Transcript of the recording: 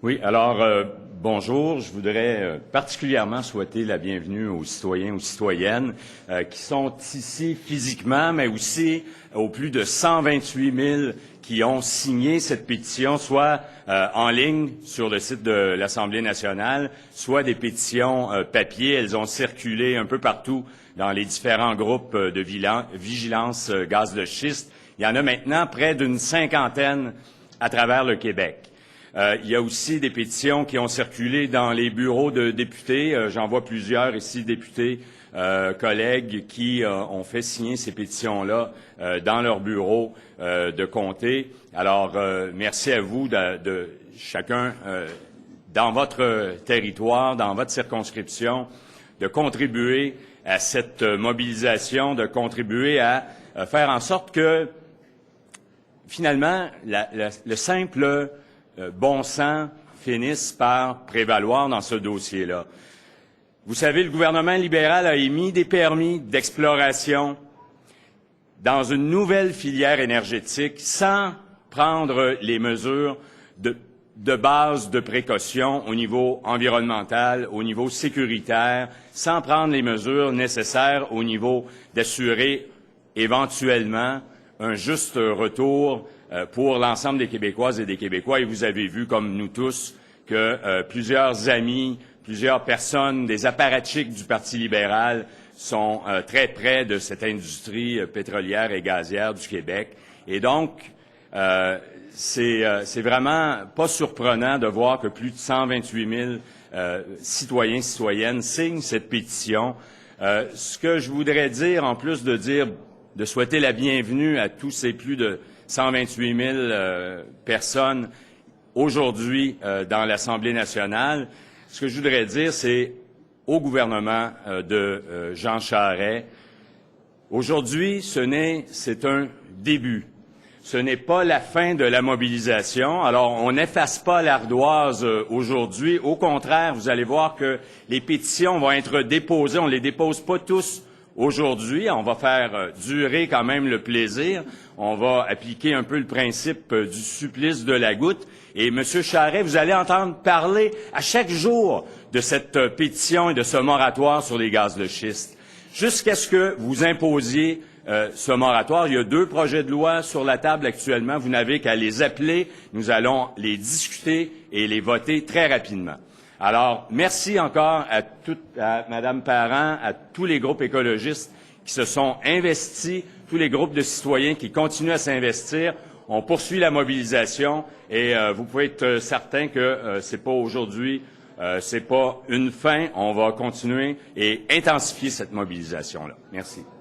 Oui, alors bonjour. Je voudrais particulièrement souhaiter la bienvenue aux citoyens, aux citoyennes qui sont ici physiquement, mais aussi aux plus de 128 000 qui ont signé cette pétition, soit en ligne sur le site de l'Assemblée nationale, soit des pétitions papier. Elles ont circulé un peu partout dans les différents groupes de vigilance gaz de schiste. Il y en a maintenant près d'une cinquantaine à travers le Québec. Il y a aussi des pétitions qui ont circulé dans les bureaux de députés. J'en vois plusieurs ici, députés, collègues, qui ont fait signer ces pétitions-là dans leur bureau de comté. Alors, merci à vous de chacun dans votre territoire, dans votre circonscription, de contribuer à cette mobilisation, de contribuer à faire en sorte que, finalement, le simple bon sens finisse par prévaloir dans ce dossier-là. Vous savez, le gouvernement libéral a émis des permis d'exploration dans une nouvelle filière énergétique sans prendre les mesures de base de précaution au niveau environnemental, au niveau sécuritaire, sans prendre les mesures nécessaires au niveau d'assurer éventuellement un juste retour pour l'ensemble des Québécoises et des Québécois. Et vous avez vu, comme nous tous, que plusieurs amis, plusieurs personnes, des apparatchiks du Parti libéral sont très près de cette industrie pétrolière et gazière du Québec. Et donc, c'est vraiment pas surprenant de voir que plus de 128 000 citoyens et citoyennes signent cette pétition. Ce que je voudrais dire, en plus de souhaiter la bienvenue à tous ces plus de 128 000 personnes aujourd'hui dans l'Assemblée nationale, ce que je voudrais dire, c'est au gouvernement de Jean Charest, aujourd'hui, c'est un début. Ce n'est pas la fin de la mobilisation. Alors, on n'efface pas l'ardoise aujourd'hui. Au contraire, vous allez voir que les pétitions vont être déposées. On ne les dépose pas tous aujourd'hui. On va faire durer quand même le plaisir. On va appliquer un peu le principe du supplice de la goutte. Et M. Charest, vous allez entendre parler à chaque jour de cette pétition et de ce moratoire sur les gaz de schiste. Jusqu'à ce que vous imposiez ce moratoire. Il y a 2 projets de loi sur la table actuellement. Vous n'avez qu'à les appeler. Nous allons les discuter et les voter très rapidement. Alors, merci encore à Mme Parent, à tous les groupes écologistes qui se sont investis, tous les groupes de citoyens qui continuent à s'investir. On poursuit la mobilisation et vous pouvez être certain que c'est pas aujourd'hui, c'est pas une fin. On va continuer et intensifier cette mobilisation-là. Merci.